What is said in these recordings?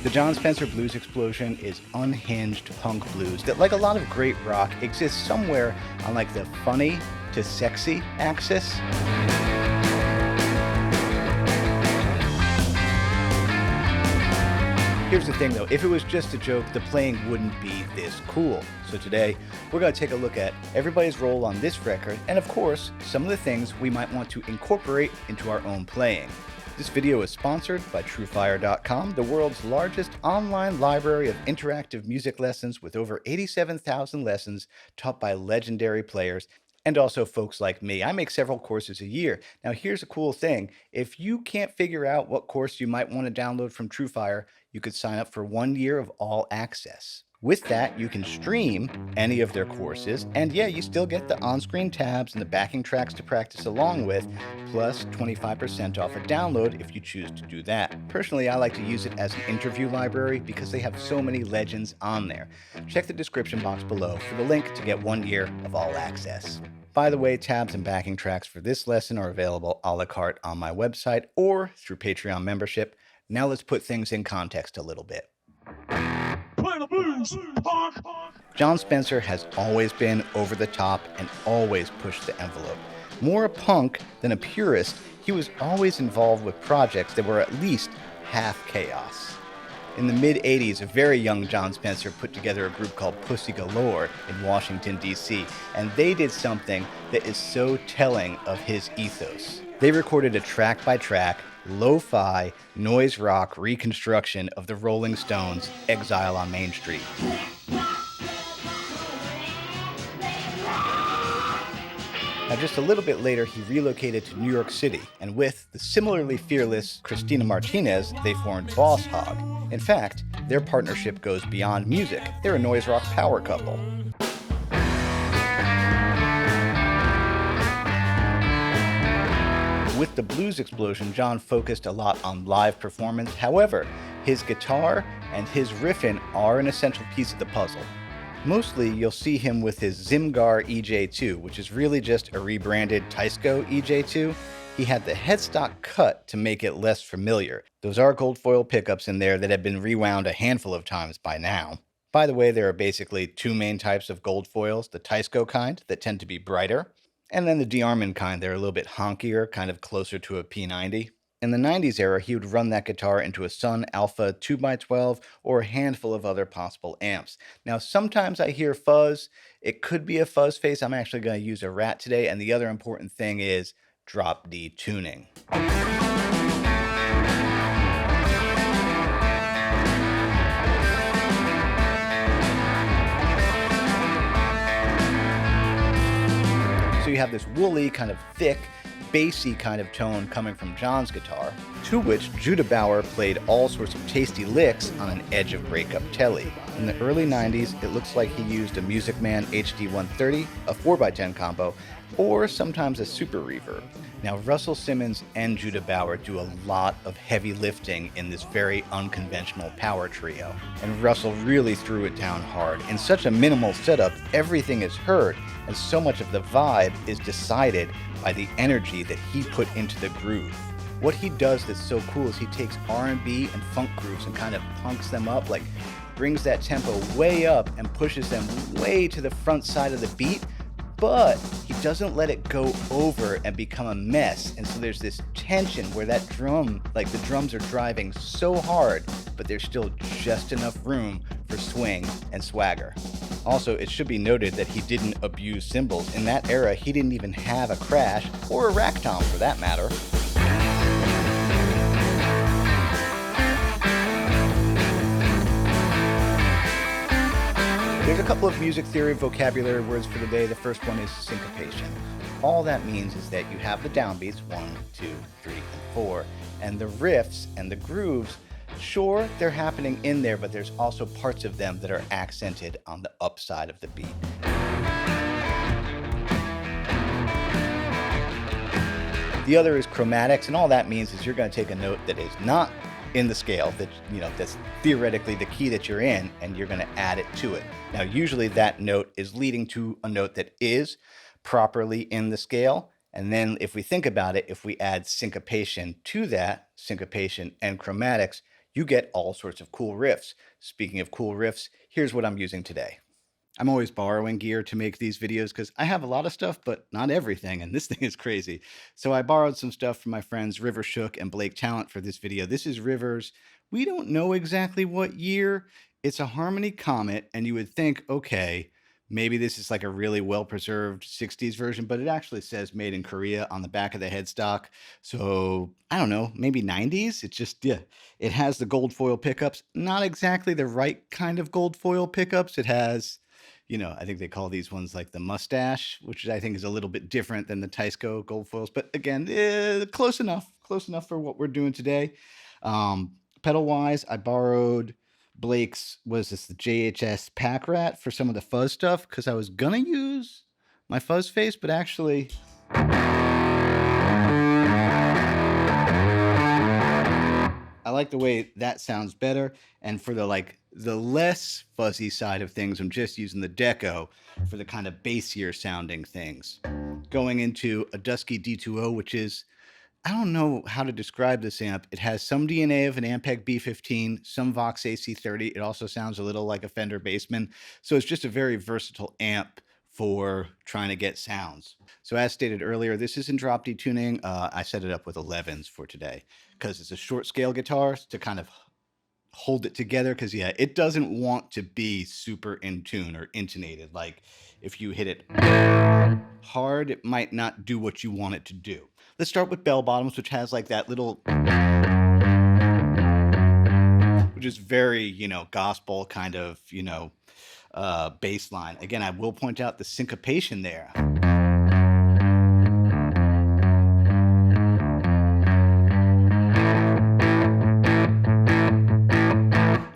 The Jon Spencer Blues Explosion is unhinged punk blues that, like a lot of great rock, exists somewhere on like the funny to sexy axis. Here's the thing though, if it was just a joke, the playing wouldn't be this cool. So today, we're going to take a look at everybody's role on this record, and of course, some of the things we might want to incorporate into our own playing. This video is sponsored by TrueFire.com, the world's largest online library of interactive music lessons with over 87,000 lessons taught by legendary players and also folks like me. I make several courses a year. Now here's a cool thing. If you can't figure out what course you might want to download from TrueFire, you could sign up for 1 year of all access. With that, you can stream any of their courses, and yeah, you still get the on-screen tabs and the backing tracks to practice along with, plus 25% off a download if you choose to do that. Personally, I like to use it as an interview library because they have so many legends on there. Check the description box below for the link to get 1 year of all access. By the way, tabs and backing tracks for this lesson are available a la carte on my website or through Patreon membership. Now let's put things in context a little bit. Jon Spencer has always been over the top and always pushed the envelope. More a punk than a purist, he was always involved with projects that were at least half chaos. In the mid-'80s, a very young Jon Spencer put together a group called Pussy Galore in Washington, D.C., and they did something that is so telling of his ethos. They recorded a track-by-track, lo-fi, noise rock reconstruction of the Rolling Stones' Exile on Main Street. Now, just a little bit later, he relocated to New York City, and with the similarly fearless Christina Martinez, they formed Boss Hog. In fact, their partnership goes beyond music. They're a noise rock power couple. With the Blues Explosion, Jon focused a lot on live performance. However, his guitar and his riffing are an essential piece of the puzzle. Mostly, you'll see him with his Zimgar EJ2, which is really just a rebranded Teisco EJ2. He had the headstock cut to make it less familiar. Those are gold foil pickups in there that have been rewound a handful of times by now. By the way, there are basically two main types of gold foils, the Teisco kind that tend to be brighter, and then the de-Armand kind, they're a little bit honkier, kind of closer to a P90. In the 90s era, he would run that guitar into a Sun Alpha 2x12 or a handful of other possible amps. Now, sometimes I hear fuzz. It could be a fuzz face. I'm actually going to use a Rat today, and the other important thing is drop D tuning. So you have this woolly, kind of thick, bassy kind of tone coming from Jon's guitar, to which Judah Bauer played all sorts of tasty licks on an Edge of Breakup Tele. In the early 90s, it looks like he used a Music Man HD130, a 4x10 combo, or sometimes a super reverb. Now, Russell Simins and Judah Bauer do a lot of heavy lifting in this very unconventional power trio, and Russell really threw it down hard. In such a minimal setup, everything is heard, and so much of the vibe is decided by the energy that he put into the groove. What he does that's so cool is he takes R&B and funk grooves and kind of punks them up, like brings that tempo way up and pushes them way to the front side of the beat, but he doesn't let it go over and become a mess. And so there's this tension where that drum, like the drums are driving so hard, but there's still just enough room for swing and swagger. Also, it should be noted that he didn't abuse cymbals. In that era, he didn't even have a crash or a rack tom for that matter. There's a couple of music theory vocabulary words for today. The first one is syncopation. All that means is that you have the downbeats, 1, 2, 3, and 4, and the riffs and the grooves. Sure, they're happening in there, but there's also parts of them that are accented on the upside of the beat. The other is chromatics, and all that means is you're going to take a note that is not in the scale, that that's theoretically the key that you're in, and you're going to add it to it. Now, usually that note is leading to a note that is properly in the scale, and then if we think about it, if we add syncopation to that, syncopation and chromatics, you get all sorts of cool riffs. Speaking of cool riffs, here's what I'm using today. I'm always borrowing gear to make these videos because I have a lot of stuff, but not everything, and this thing is crazy. So I borrowed some stuff from my friends River Shook and Blake Talent for this video. This is Rivers. We don't know exactly what year. It's a Harmony Comet, and you would think, okay, maybe this is like a really well-preserved 60s version, but it actually says made in Korea on the back of the headstock. So I don't know, maybe 90s? It's just, yeah, it has the gold foil pickups. Not exactly the right kind of gold foil pickups. It has, you know, I think they call these ones like the mustache, which I think is a little bit different than the Teisco gold foils. But again, close enough for what we're doing today. Pedal wise, I borrowed Blake's, was this the JHS Pack Rat for some of the fuzz stuff? Because I was gonna use my fuzz face, but actually I like the way that sounds better. And for the less fuzzy side of things, I'm just using the Deco for the kind of bassier sounding things. Going into a Dusky D2O, which is, I don't know how to describe this amp. It has some DNA of an Ampeg B15, some Vox AC30. It also sounds a little like a Fender Bassman. So it's just a very versatile amp for trying to get sounds. So as stated earlier, this is in drop D tuning. I set it up with 11s for today because it's a short scale guitar to kind of hold it together, because yeah, it doesn't want to be super in tune or intonated. Like if you hit it hard, it might not do what you want it to do. Let's start with Bellbottoms, which has like that little, which is very, you know, gospel kind of, you know, bass line. Again, I will point out the syncopation there.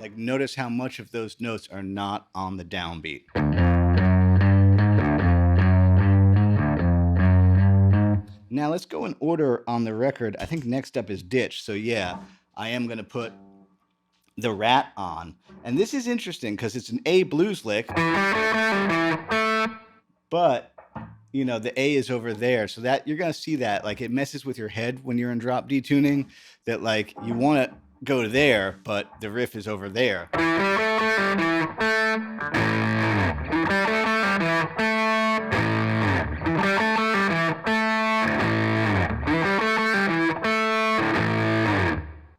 Like, notice how much of those notes are not on the downbeat. Now let's go in order on the record. I think next up is Ditch. So yeah, I am going to put the Rat on. And this is interesting because it's an A blues lick, but you know, the A is over there. So that you're going to see that like it messes with your head when you're in drop D tuning, that like you want to go to there, but the riff is over there.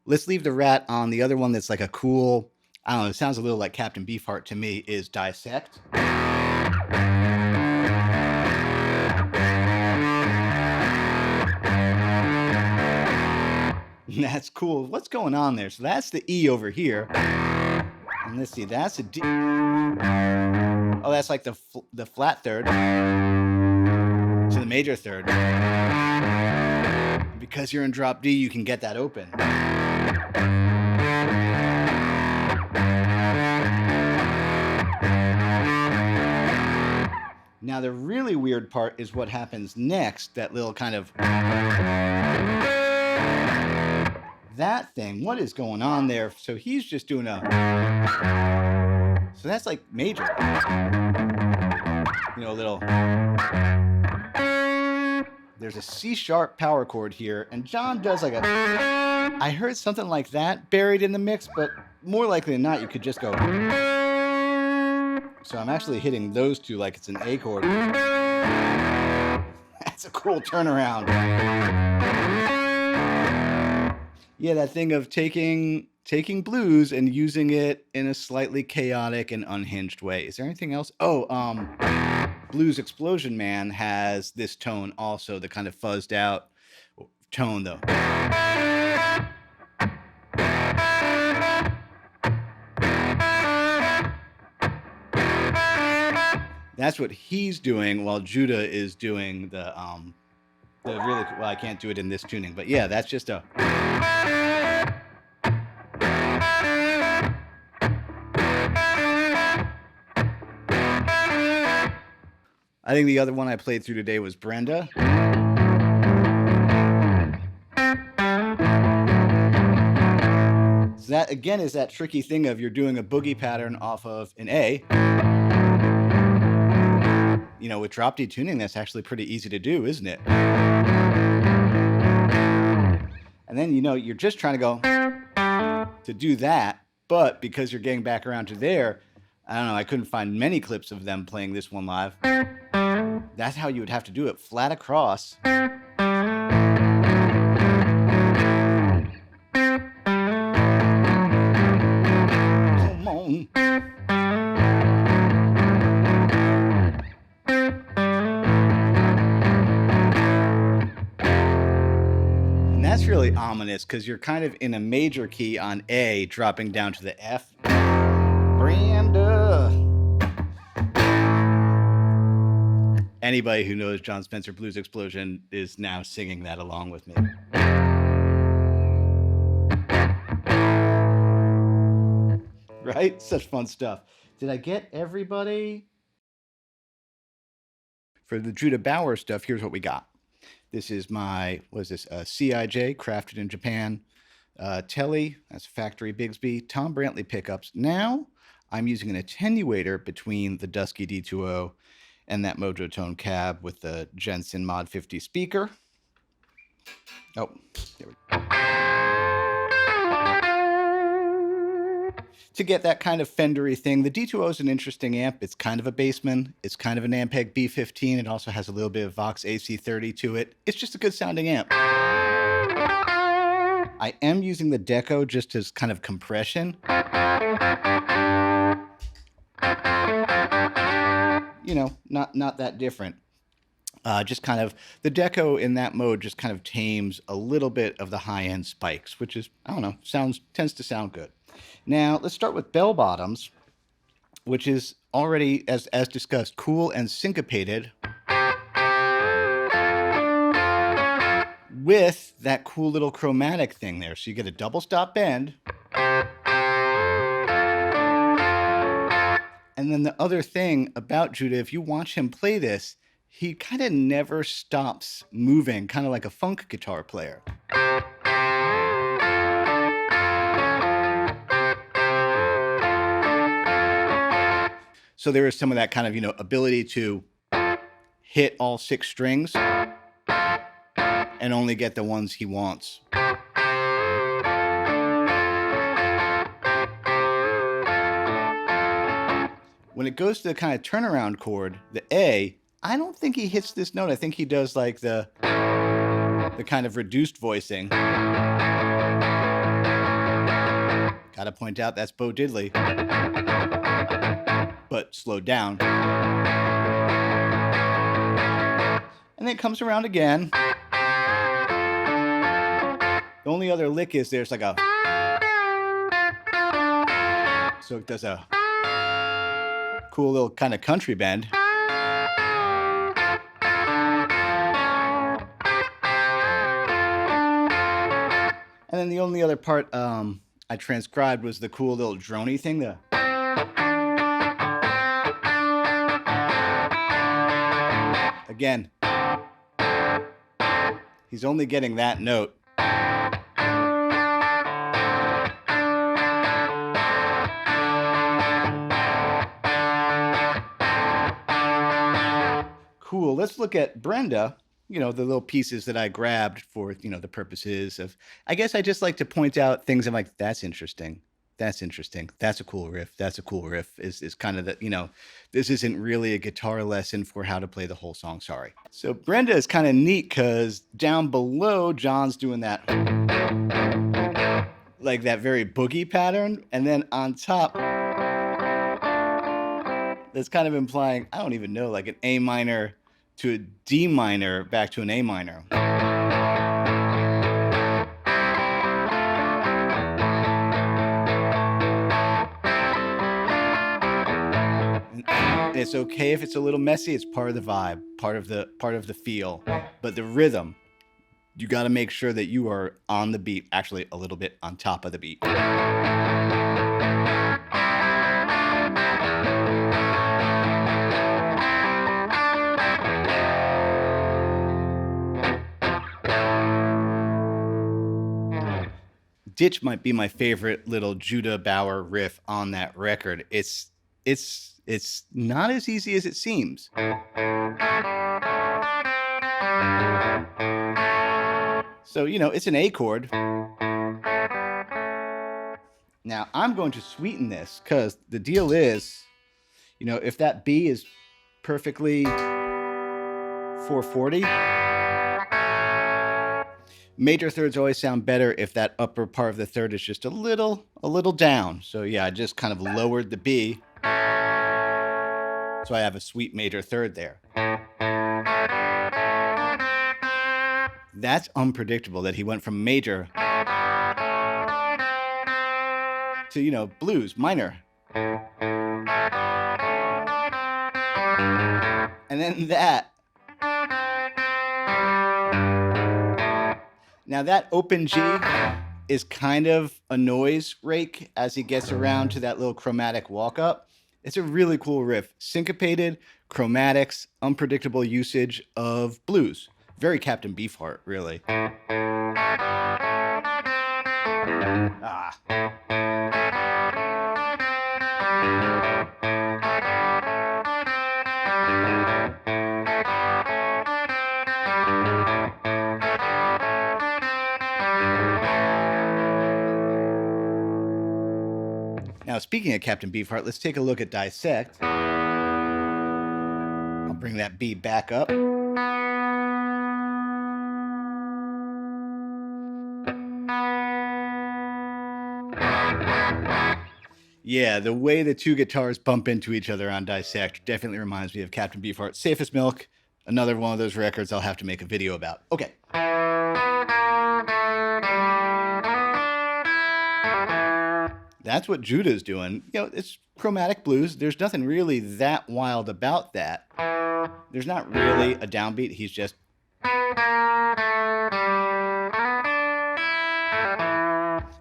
Let's leave the Rat on. The other one that's like a cool, I don't know, it sounds a little like Captain Beefheart to me, is Dissect. And that's cool. What's going on there? So that's the E over here. And let's see, that's a D. Oh, that's like the flat third to the major third. Because you're in drop D, you can get that open. Now the really weird part is what happens next, that little kind of, that thing. What is going on there? So he's just doing a, so that's like major, you know, a little, there's a C sharp power chord here, and Jon does like a, I heard something like that buried in the mix, but more likely than not, you could just go. So I'm actually hitting those two like it's an A chord. That's a cool turnaround. Yeah, that thing of taking blues and using it in a slightly chaotic and unhinged way. Is there anything else? Oh, Blues Explosion Man has this tone also, the kind of fuzzed out tone though. That's what he's doing, while Judah is doing the really, well, I can't do it in this tuning, but yeah, that's just a. I think the other one I played through today was Brenda. So that again is that tricky thing of you're doing a boogie pattern off of an A. You know, with drop D tuning, that's actually pretty easy to do, isn't it? And then, you know, you're just trying to go to to do that. But because you're getting back around to there, I don't know, I couldn't find many clips of them playing this one live. That's how you would have to do it, flat across. Come on. And that's really ominous because you're kind of in a major key on A, dropping down to the F. Brenda. Anybody who knows Jon Spencer Blues Explosion is now singing that along with me. Right? Such fun stuff. Did I get everybody? For the Judah Bauer stuff, here's what we got. This is my, what is this? CIJ, crafted in Japan. Tele, that's factory Bigsby. Tom Brantley pickups. Now I'm using an attenuator between the Dusky D2O and that Mojo Tone cab with the Jensen Mod 50 speaker. Oh, there we go. To get that kind of Fendery thing, the D2O is an interesting amp. It's kind of a Bassman. It's kind of an Ampeg B15. It also has a little bit of Vox AC30 to it. It's just a good sounding amp. I am using the Deco just as kind of compression. You know, not that different. Just kind of, the Deco in that mode just kind of tames a little bit of the high-end spikes, which is, I don't know, tends to sound good. Now, let's start with Bellbottoms, which is already, as discussed, cool and syncopated with that cool little chromatic thing there. So you get a double stop bend. And then the other thing about Judah, if you watch him play this, he kind of never stops moving, kind of like a funk guitar player. So there is some of that kind of, you know, ability to hit all 6 strings and only get the ones he wants. When it goes to the kind of turnaround chord, the A, I don't think he hits this note. I think he does like the kind of reduced voicing. Gotta point out that's Bo Diddley, but slowed down. And then it comes around again. The only other lick is there's like a, so it does a cool little kind of country bend. And then the only other part I transcribed was the cool little droney thing. Again, he's only getting that note. Cool. Let's look at Brenda. You know, the little pieces that I grabbed for, you know, the purposes of, I guess I just like to point out things I'm like, that's interesting. That's interesting. That's a cool riff. That's a cool riff is kind of the, you know, this isn't really a guitar lesson for how to play the whole song. Sorry. So Brenda is kind of neat because down below, John's doing that, like that very boogie pattern. And then on top, that's kind of implying, I don't even know, like an A minor to a D minor back to an A minor. And it's okay if it's a little messy. It's part of the vibe, part of the feel. But the rhythm, you got to make sure that you are on the beat, actually a little bit on top of the beat. Ditch might be my favorite little Judah Bauer riff on that record. It's not as easy as it seems. So, you know, it's an A chord. Now I'm going to sweeten this because the deal is, you know, if that B is perfectly 440, major thirds always sound better if that upper part of the third is just a little down. So yeah, I just kind of lowered the B. So I have a sweet major third there. That's unpredictable that he went from major to, you know, blues, minor. And then that. Now that open G is kind of a noise rake as he gets around to that little chromatic walk up. It's a really cool riff. Syncopated, chromatics, unpredictable usage of blues. Very Captain Beefheart, really. Ah. Now, speaking of Captain Beefheart, let's take a look at Dissect. I'll bring that B back up. Yeah, the way the two guitars bump into each other on Dissect definitely reminds me of Captain Beefheart. Safe as Milk, another one of those records I'll have to make a video about. Okay. That's what Judah's doing. You know, it's chromatic blues. There's nothing really that wild about that. There's not really a downbeat. He's just...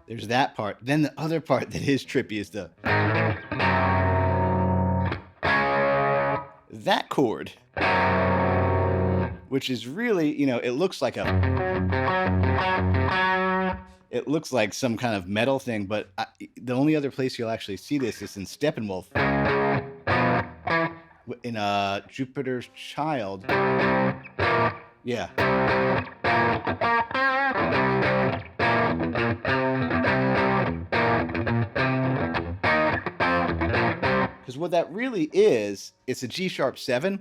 There's that part. Then the other part that is trippy is the... That chord, which is really, you know, it looks like some kind of metal thing, but the only other place you'll actually see this is in Steppenwolf. In Jupiter's Child. Yeah. Because what that really is, it's a G sharp 7,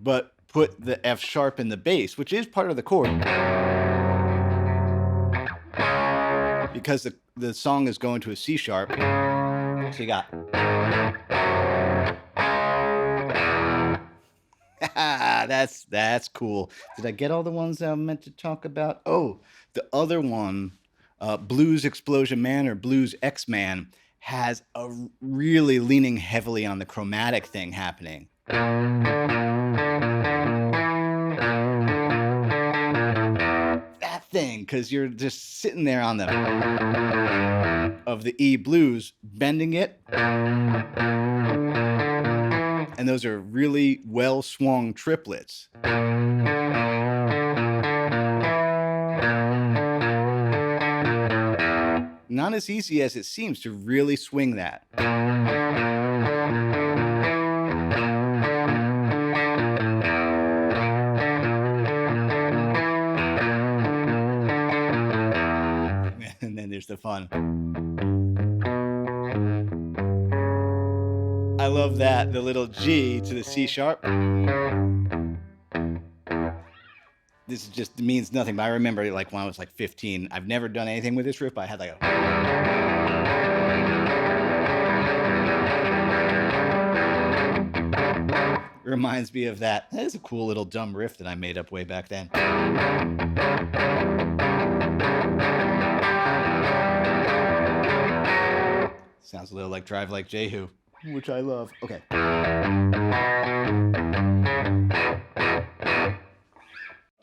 but put the F sharp in the bass, which is part of the chord. Because the song is going to a C sharp. So you got... That's cool. Did I get all the ones that I meant to talk about? Oh, the other one, Blues Explosion Man or Blues X-Man, has a really leaning heavily on the chromatic thing happening. That thing, because you're just sitting there on the of the E blues, bending it. And those are really well swung triplets. Not as easy as it seems to really swing that. And then there's the fun. I love that, the little G to the C sharp. This just means nothing, but I remember like when I was like 15, I've never done anything with this riff, but I had like a... It reminds me of that. That is a cool little dumb riff that I made up way back then. Sounds a little like Drive Like Jehu, which I love. Okay.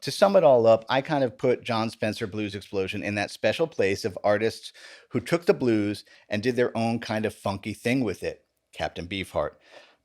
To sum it all up, I kind of put Jon Spencer Blues Explosion in that special place of artists who took the blues and did their own kind of funky thing with it. Captain Beefheart,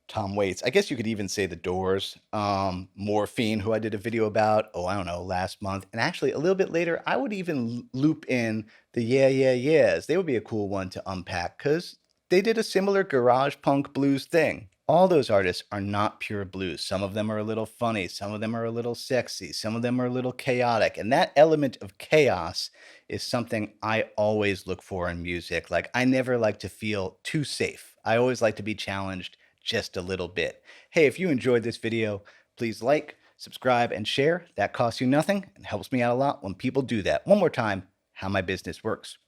Tom Waits. I guess you could even say The Doors. Morphine, who I did a video about, I don't know, last month. And actually, a little bit later, I would even loop in the Yeah, Yeah, Yeahs. They would be a cool one to unpack because they did a similar garage punk blues thing. All those artists are not pure blues. Some of them are a little funny, some of them are a little sexy, some of them are a little chaotic. And that element of chaos is something I always look for in music. Like, I never like to feel too safe. I always like to be challenged just a little bit. Hey, if you enjoyed this video, please like, subscribe, and share. That costs you nothing and helps me out a lot when people do that. One more time, how my business works.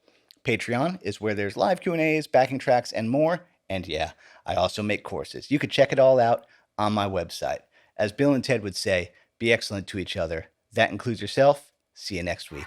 Patreon is where there's live Q&As, backing tracks, and more. And yeah, I also make courses. You can check it all out on my website. As Bill and Ted would say, be excellent to each other. That includes yourself. See you next week.